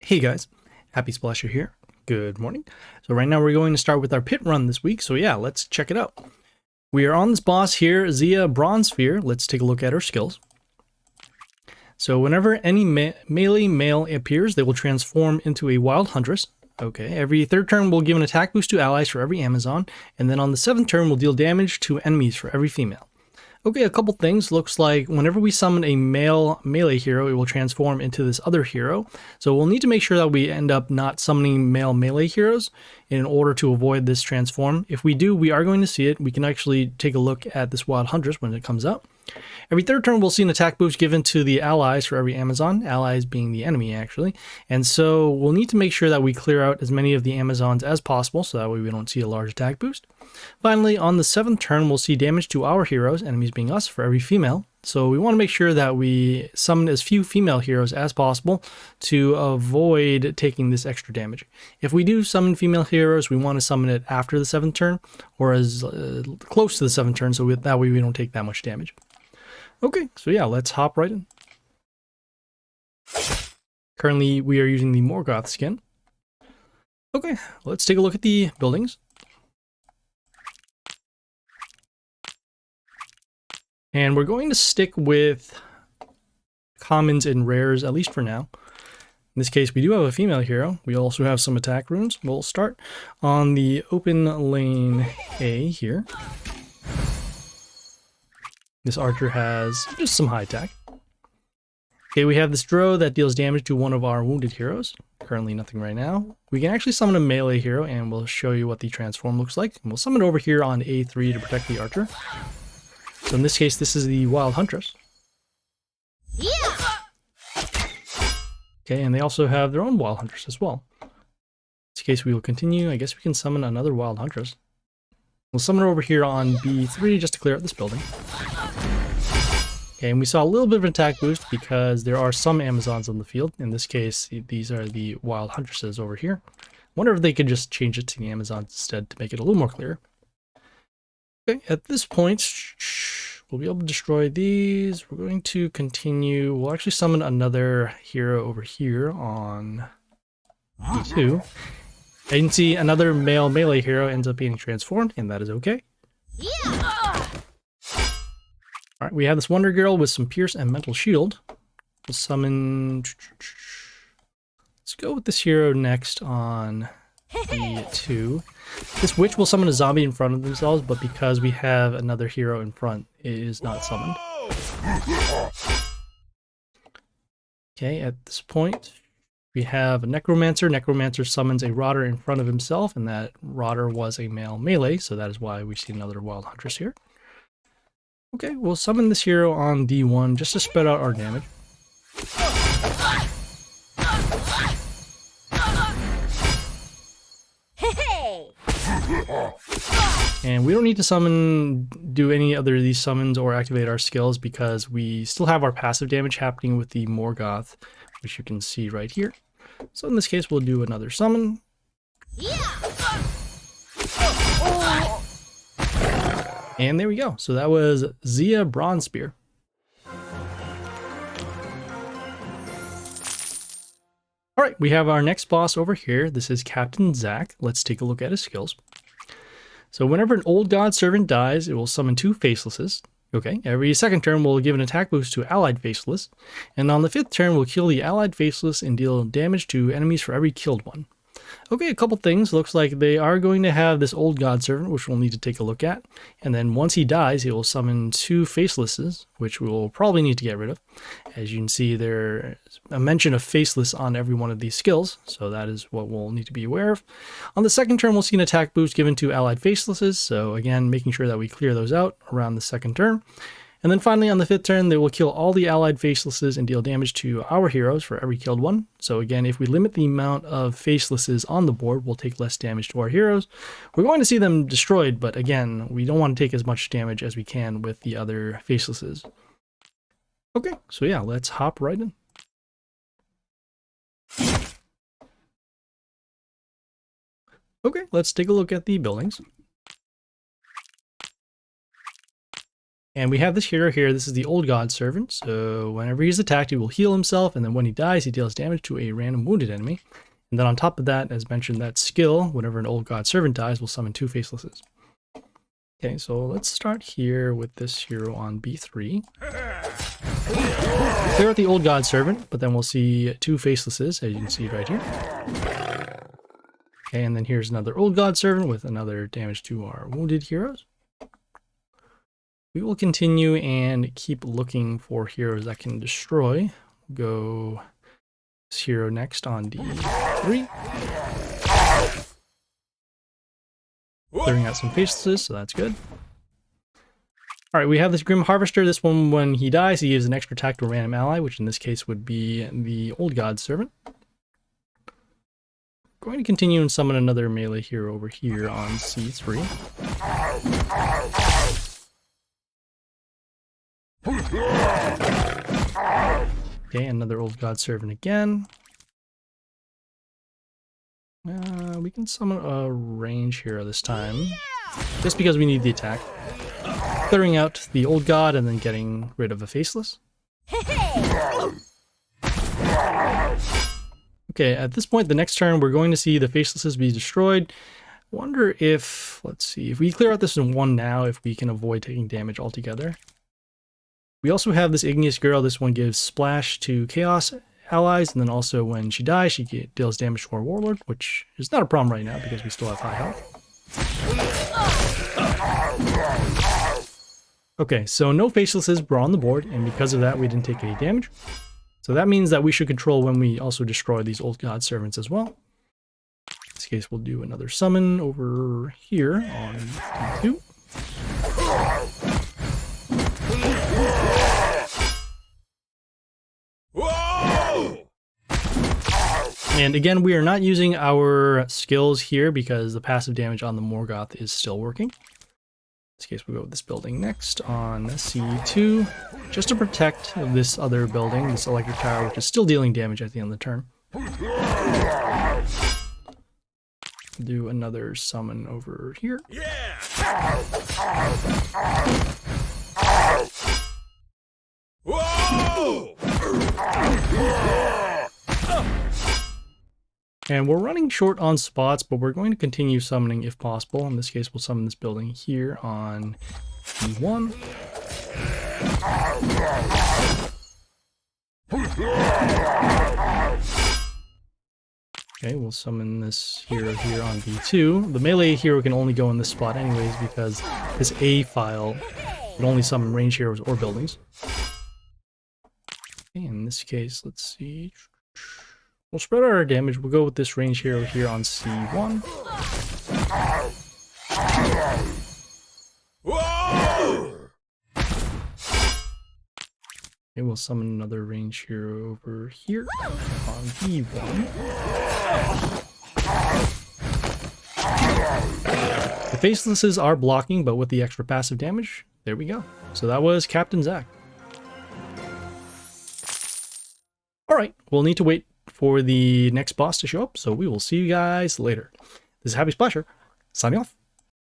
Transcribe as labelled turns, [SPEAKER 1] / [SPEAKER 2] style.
[SPEAKER 1] Hey guys, Happy Splasher here. Good morning. So right now we're going to start with our pit run this week. So yeah, let's check it out. We are on this boss here, Dzhia Bronze Sphere. Let's take a look at her skills. So whenever any melee male appears, they will transform into a wild huntress. Okay, every third turn we'll give an attack boost to allies for every Amazon, and then on the seventh turn we'll deal damage to enemies for every female. Okay, a couple things. Looks like whenever we summon a male melee hero, it will transform into this other hero. So we'll need to make sure that we end up not summoning male melee heroes in order to avoid this transform. If we do, we are going to see it. We can actually take a look at this Wild Huntress when it comes up. Every third turn, we'll see an attack boost given to the allies for every Amazon, allies being the enemy, actually. And so we'll need to make sure that we clear out as many of the Amazons as possible, so that way we don't see a large attack boost. Finally, on the seventh turn, we'll see damage to our heroes, enemies being us, for every female. So we want to make sure that we summon as few female heroes as possible to avoid taking this extra damage. If we do summon female heroes, we want to summon it after the seventh turn, or as close to the seventh turn, so that way we don't take that much damage. Okay, so yeah, let's hop right in. Currently, we are using the Morgoth skin. Okay, let's take a look at the buildings. And we're going to stick with commons and rares, at least for now. In this case, we do have a female hero. We also have some attack runes. We'll start on the open lane A here. This archer has just some high attack. Okay, we have this Dro that deals damage to one of our wounded heroes. Currently nothing right now. We can actually summon a melee hero, and we'll show you what the transform looks like. And we'll summon it over here on A3 to protect the archer. So in this case, this is the Wild Huntress. Yeah. Okay, and they also have their own Wild Huntress as well. In this case, we will continue. I guess we can summon another Wild Huntress. We'll summon her over here on B3 just to clear out this building. Okay, and we saw a little bit of an attack boost because there are some Amazons on the field. In this case, these are the Wild Huntresses over here. Wonder if they could just change it to the Amazons instead to make it a little more clear. Okay, at this point, we'll be able to destroy these. We're going to continue. We'll actually summon another hero over here on B2. And you can see another male melee hero ends up being transformed, and that is okay. Yeah. All right, we have this Wonder Girl with some Pierce and Mental Shield. We'll summon... Let's go with this hero next on B2. This witch will summon a zombie in front of themselves, but because we have another hero in front, it is not summoned. Okay, at this point, we have a Necromancer. Necromancer summons a Rotter in front of himself, and that Rotter was a male melee, so that is why we see another Wild Huntress here. Okay, we'll summon this hero on D1 just to spread out our damage. And we don't need to do any other of these summons or activate our skills because we still have our passive damage happening with the Morgoth, which you can see right here. So in this case, we'll do another summon. And there we go. So that was Dzhia Bronze Spear. All right, we have our next boss over here. This is Captain Zack. Let's take a look at his skills. So whenever an old god servant dies, it will summon 2 Facelesses. Okay, every second turn we'll give an attack boost to allied Faceless. And on the fifth turn, we'll kill the allied Faceless and deal damage to enemies for every killed one. Okay, a couple things. Looks like they are going to have this old god servant, which we'll need to take a look at. And then once he dies, he will summon 2 Facelesses, which we will probably need to get rid of. As you can see, there's a mention of Faceless on every one of these skills, so that is what we'll need to be aware of. On the second turn, we'll see an attack boost given to allied Facelesses, so again, making sure that we clear those out around the second turn. And then finally, on the fifth turn, they will kill all the allied Facelesses and deal damage to our heroes for every killed one. So again, if we limit the amount of Facelesses on the board, we'll take less damage to our heroes. We're going to see them destroyed, but again, we don't want to take as much damage as we can with the other Facelesses. Okay, so yeah, let's hop right in. Okay, let's take a look at the buildings. And we have this hero here. This is the Old God Servant. So whenever he's attacked, he will heal himself. And then when he dies, he deals damage to a random wounded enemy. And then on top of that, as mentioned, that skill, whenever an Old God Servant dies, will summon 2 Facelesses. Okay, so let's start here with this hero on B3. Clear out the Old God Servant, but then we'll see 2 Facelesses, as you can see right here. Okay, and then here's another Old God Servant with another damage to our wounded heroes. We will continue and keep looking for heroes that can destroy. Go this hero next on D3. Clearing out some Facelesses, so that's good. Alright, we have this Grim Harvester. This one, when he dies, he gives an extra attack to a random ally, which in this case would be the Old God Servant. Going to continue and summon another melee hero over here on C3. Okay, another Old God Servant again. We can summon a range hero this time, just because we need the attack. Clearing out the Old God and then getting rid of a Faceless. Okay, at this point, the next turn, we're going to see the Facelesses be destroyed. Wonder if, let's see, if we clear out this in 1 now, if we can avoid taking damage altogether. We also have this Igneous Girl. This one gives splash to Chaos allies, and then also when she dies, she deals damage to our Warlord, which is not a problem right now because we still have high health. Okay, so no Facelesses were on the board, and because of that, we didn't take any damage. So that means that we should control when we also destroy these Old God Servants as well. In this case, we'll do another summon over here on D2. And again, we are not using our skills here because the passive damage on the Morgoth is still working. In this case, we'll go with this building next on C2, just to protect this other building, this electric tower, which is still dealing damage at the end of the turn. Do another summon over here. Whoa! And we're running short on spots, but we're going to continue summoning if possible. In this case, we'll summon this building here on E1. Okay, we'll summon this hero here on B2. The melee hero can only go in this spot anyways because this A file can only summon range heroes or buildings. Okay, in this case, let's see. We'll spread out our damage. We'll go with this range hero here on C1. Okay, we'll summon another range hero over here on B1. The Facelesses are blocking, but with the extra passive damage, there we go. So that was Captain Zach. Alright, we'll need to wait for the next boss to show up, so we will see you guys later. This is Happy Splasher, signing off.